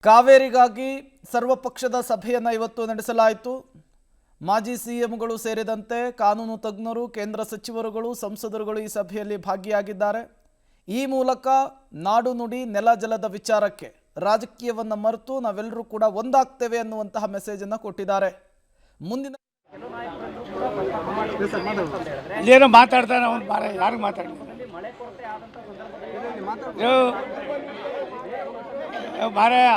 ಕಾವೇರಿಗಾಗಿ ಸರ್ವಪಕ್ಷದ ಸಭೆಯನ್ನು ಇವತ್ತು ನಡೆಸಲಾಯಿತು. ಮಾಜಿ ಸಿಎಂಗಳು ಸೇರಿದಂತೆ ಕಾನೂನು ತಜ್ಞರು, ಕೇಂದ್ರ ಸಚಿವರುಗಳು, ಸಂಸದರುಗಳು ಈ ಸಭೆಯಲ್ಲಿ ಭಾಗಿಯಾಗಿದ್ದಾರೆ. ಈ ಮೂಲಕ ನಾಡು ನುಡಿ ನೆಲ ಜಲದ ವಿಚಾರಕ್ಕೆ ರಾಜಕೀಯವನ್ನು ಮರೆತು ನಾವೆಲ್ಲರೂ ಕೂಡ ಒಂದಾಗ್ತೇವೆ ಅನ್ನುವಂತಹ ಮೆಸೇಜ್ ಅನ್ನು ಕೊಟ್ಟಿದ್ದಾರೆ. ಮುಂದಿನ ಏನೋ ಮಾತಾಡ್ತಾನೆ ಅವನು, ಬಾರ ಯಾರಿಗೆ ಮಾತಾಡ್ಲಿ ಬಾರಯ್ಯ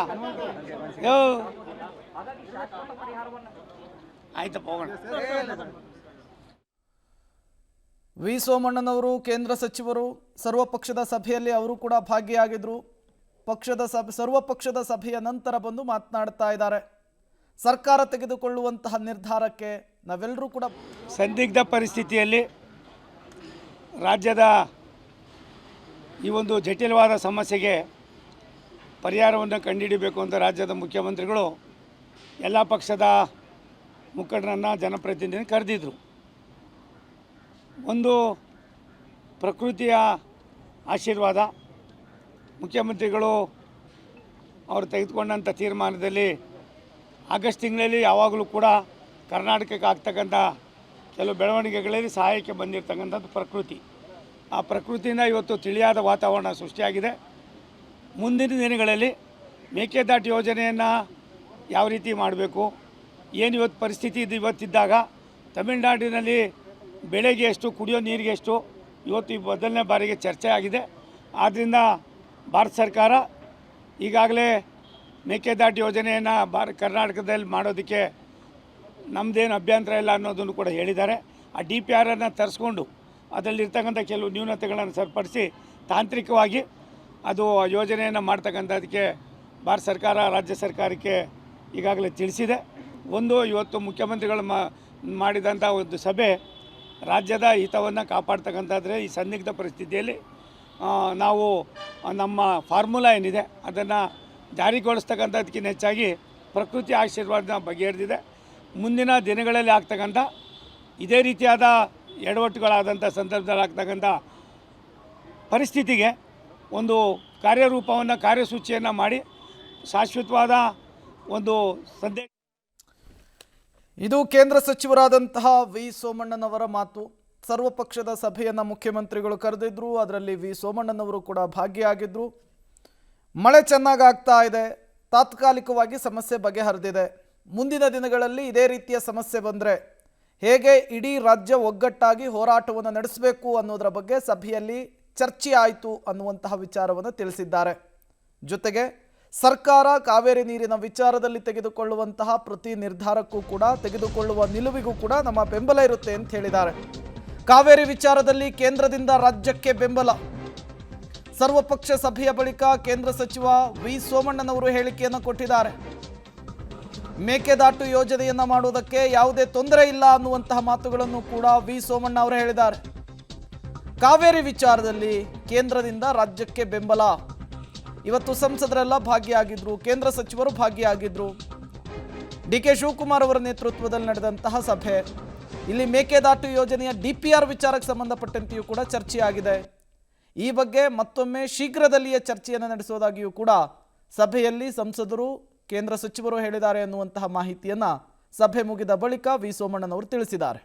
ಆಯ್ತಪ್ಪ ಹೋಗೋಣ. ವಿ ಸೋಮಣ್ಣನವರು ಕೇಂದ್ರ ಸಚಿವರು ಸರ್ವಪಕ್ಷದ ಸಭೆಯಲ್ಲಿ ಅವರು ಕೂಡ ಭಾಗಿಯಾಗಿದ್ರು. ಸರ್ವಪಕ್ಷದ ಸಭೆಯ ನಂತರ ಬಂದು ಮಾತನಾಡ್ತಾ ಇದ್ದಾರೆ. ಸರ್ಕಾರ ತೆಗೆದುಕೊಳ್ಳುವಂತಹ ನಿರ್ಧಾರಕ್ಕೆ ನಾವೆಲ್ಲರೂ ಕೂಡ ಸಂದಿಗ್ಧ ಪರಿಸ್ಥಿತಿಯಲ್ಲಿ ರಾಜ್ಯದ ಈ ಒಂದು ಜಟಿಲವಾದ ಸಮಸ್ಯೆಗೆ ಪರಿಹಾರವನ್ನು ಕಂಡುಹಿಡಿಯಬೇಕು ಅಂತ ರಾಜ್ಯದ ಮುಖ್ಯಮಂತ್ರಿಗಳು ಎಲ್ಲ ಪಕ್ಷದ ಮುಖಂಡರನ್ನು, ಜನಪ್ರತಿನಿಧಿಯನ್ನು ಕರೆದಿದ್ದರು. ಒಂದು ಪ್ರಕೃತಿಯ ಆಶೀರ್ವಾದ, ಮುಖ್ಯಮಂತ್ರಿಗಳು ಅವರು ತೆಗೆದುಕೊಂಡಂಥ ತೀರ್ಮಾನದಲ್ಲಿ ಆಗಸ್ಟ್ ತಿಂಗಳಲ್ಲಿ ಯಾವಾಗಲೂ ಕೂಡ ಕರ್ನಾಟಕಕ್ಕೆ ಆಗ್ತಕ್ಕಂಥ ಕೆಲವು ಬೆಳವಣಿಗೆಗಳಲ್ಲಿ ಸಹಾಯಕ್ಕೆ ಬಂದಿರತಕ್ಕಂಥದ್ದು ಪ್ರಕೃತಿ. ಆ ಪ್ರಕೃತಿಯಿಂದ ಇವತ್ತು ತಿಳಿಯಾದ ವಾತಾವರಣ ಸೃಷ್ಟಿಯಾಗಿದೆ. ಮುಂದಿನ ದಿನಗಳಲ್ಲಿ ಮೇಕೆದಾಟು ಯೋಜನೆಯನ್ನು ಯಾವ ರೀತಿ ಮಾಡಬೇಕು, ಏನು ಇವತ್ತು ಪರಿಸ್ಥಿತಿ ಇದು ಇವತ್ತಿದ್ದಾಗ ತಮಿಳುನಾಡಿನಲ್ಲಿ ಬೆಳೆಗೆ ಎಷ್ಟು, ಕುಡಿಯೋ ನೀರಿಗೆ ಎಷ್ಟು ಇವತ್ತು ಈ ಮೊದಲನೇ ಬಾರಿಗೆ ಚರ್ಚೆ ಆಗಿದೆ. ಆದ್ದರಿಂದ ಭಾರತ ಸರ್ಕಾರ ಈಗಾಗಲೇ ಮೇಕೆದಾಟು ಯೋಜನೆಯನ್ನು ಕರ್ನಾಟಕದಲ್ಲಿ ಮಾಡೋದಕ್ಕೆ ನಮ್ಮದೇನು ಅಭ್ಯಂತರ ಇಲ್ಲ ಅನ್ನೋದನ್ನು ಕೂಡ ಹೇಳಿದ್ದಾರೆ. ಆ DPR ತರಿಸ್ಕೊಂಡು ಅದರಲ್ಲಿರ್ತಕ್ಕಂಥ ಕೆಲವು ನ್ಯೂನತೆಗಳನ್ನು ಸರಿಪಡಿಸಿ ತಾಂತ್ರಿಕವಾಗಿ ಅದು ಯೋಜನೆಯನ್ನು ಮಾಡ್ತಕ್ಕಂಥದ್ದಕ್ಕೆ ಭಾರತ ಸರ್ಕಾರ ರಾಜ್ಯ ಸರ್ಕಾರಕ್ಕೆ ಈಗಾಗಲೇ ತಿಳಿಸಿದೆ. ಇವತ್ತು ಮುಖ್ಯಮಂತ್ರಿಗಳು ಮಾಡಿದಂಥ ಒಂದು ಸಭೆ ರಾಜ್ಯದ ಹಿತವನ್ನು ಕಾಪಾಡ್ತಕ್ಕಂಥದ್ರೆ ಈ ಸಂದಿಗ್ಧ ಪರಿಸ್ಥಿತಿಯಲ್ಲಿ ನಾವು ನಮ್ಮ ಫಾರ್ಮುಲಾ ಏನಿದೆ ಅದನ್ನು ಜಾರಿಗೊಳಿಸ್ತಕ್ಕಂಥದ್ದಕ್ಕಿಂತ ಹೆಚ್ಚಾಗಿ ಪ್ರಕೃತಿ ಆಶೀರ್ವಾದನ ಬಗೆಹರಿದಿದೆ. ಮುಂದಿನ ದಿನಗಳಲ್ಲಿ ಆಗ್ತಕ್ಕಂಥ ಇದೇ ರೀತಿಯಾದ ಎಡವಟ್ಟುಗಳಾದಂಥ ಸಂದರ್ಭದಲ್ಲಿ ಆಗ್ತಕ್ಕಂಥ ಪರಿಸ್ಥಿತಿಗೆ ಒಂದು ಕಾರ್ಯರೂಪವನ್ನು, ಕಾರ್ಯಸೂಚಿಯನ್ನು ಮಾಡಿ ಶಾಶ್ವತವಾದ ಒಂದು ಸಂದೇಶ. ಇದು ಕೇಂದ್ರ ಸಚಿವರಾದಂತಹ ವಿ ಸೋಮಣ್ಣನವರ ಮಾತು. ಸರ್ವಪಕ್ಷದ ಸಭೆಯನ್ನು ಮುಖ್ಯಮಂತ್ರಿಗಳು ಕರೆದಿದ್ರು. ಅದರಲ್ಲಿ ವಿ ಸೋಮಣ್ಣನವರು ಕೂಡ ಭಾಗಿಯಾಗಿದ್ದರು. ಮಳೆ ಚೆನ್ನಾಗಿ ಆಗ್ತಾ ಇದೆ, ತಾತ್ಕಾಲಿಕವಾಗಿ ಸಮಸ್ಯೆ ಬಗೆಹರಿದಿದೆ. ಮುಂದಿನ ದಿನಗಳಲ್ಲಿ ಇದೇ ರೀತಿಯ ಸಮಸ್ಯೆ ಬಂದರೆ ಹೇಗೆ ಇಡೀ ರಾಜ್ಯ ಒಗ್ಗಟ್ಟಾಗಿ ಹೋರಾಟವನ್ನು ನಡೆಸಬೇಕು ಅನ್ನೋದರ ಬಗ್ಗೆ ಸಭೆಯಲ್ಲಿ ಚರ್ಚೆ ಆಯಿತು ಅನ್ನುವಂತಹ ವಿಚಾರವನ್ನು ತಿಳಿಸಿದ್ದಾರೆ. ಜೊತೆಗೆ ಸರ್ಕಾರ ಕಾವೇರಿ ನೀರಿನ ವಿಚಾರದಲ್ಲಿ ತೆಗೆದುಕೊಳ್ಳುವಂತಹ ಪ್ರತಿ ನಿರ್ಧಾರಕ್ಕೂ ಕೂಡ, ತೆಗೆದುಕೊಳ್ಳುವ ನಿಲುವಿಗೂ ಕೂಡ ನಮ್ಮ ಬೆಂಬಲ ಇರುತ್ತೆ ಅಂತ ಹೇಳಿದ್ದಾರೆ. ಕಾವೇರಿ ವಿಚಾರದಲ್ಲಿ ಕೇಂದ್ರದಿಂದ ರಾಜ್ಯಕ್ಕೆ ಬೆಂಬಲ. ಸರ್ವಪಕ್ಷ ಸಭೆಯ ಬಳಿಕ ಕೇಂದ್ರ ಸಚಿವ ವಿ ಸೋಮಣ್ಣನವರು ಹೇಳಿಕೆಯನ್ನು ಕೊಟ್ಟಿದ್ದಾರೆ. ಮೇಕೆದಾಟು ಯೋಜನೆಯನ್ನು ಮಾಡುವುದಕ್ಕೆ ಯಾವುದೇ ತೊಂದರೆ ಇಲ್ಲ ಅನ್ನುವಂತಹ ಮಾತುಗಳನ್ನು ಕೂಡ ವಿ ಸೋಮಣ್ಣ ಅವರು ಹೇಳಿದ್ದಾರೆ. ಕಾವೇರಿ ವಿಚಾರದಲ್ಲಿ ಕೇಂದ್ರದಿಂದ ರಾಜ್ಯಕ್ಕೆ ಬೆಂಬಲ. ಇವತ್ತು ಸಂಸದರೆಲ್ಲ ಭಾಗಿಯಾಗಿದ್ರು, ಕೇಂದ್ರ ಸಚಿವರು ಭಾಗಿಯಾಗಿದ್ರು. DK ಶಿವಕುಮಾರ್ ಅವರ ನೇತೃತ್ವದಲ್ಲಿ ನಡೆದಂತಹ ಸಭೆ. ಇಲ್ಲಿ ಮೇಕೆದಾಟು ಯೋಜನೆಯ DPR ವಿಚಾರಕ್ಕೆ ಸಂಬಂಧಪಟ್ಟಂತೆಯೂ ಕೂಡ ಚರ್ಚೆಯಾಗಿದೆ. ಈ ಬಗ್ಗೆ ಮತ್ತೊಮ್ಮೆ ಶೀಘ್ರದಲ್ಲಿಯೇ ಚರ್ಚೆಯನ್ನು ನಡೆಸುವುದಾಗಿಯೂ ಕೂಡ ಸಭೆಯಲ್ಲಿ ಸಂಸದರು, ಕೇಂದ್ರ ಸಚಿವರು ಹೇಳಿದ್ದಾರೆ ಅನ್ನುವಂತಹ ಮಾಹಿತಿಯನ್ನು ಸಭೆ ಮುಗಿದ ಬಳಿಕ ವಿ ಸೋಮಣ್ಣನವರು ತಿಳಿಸಿದ್ದಾರೆ.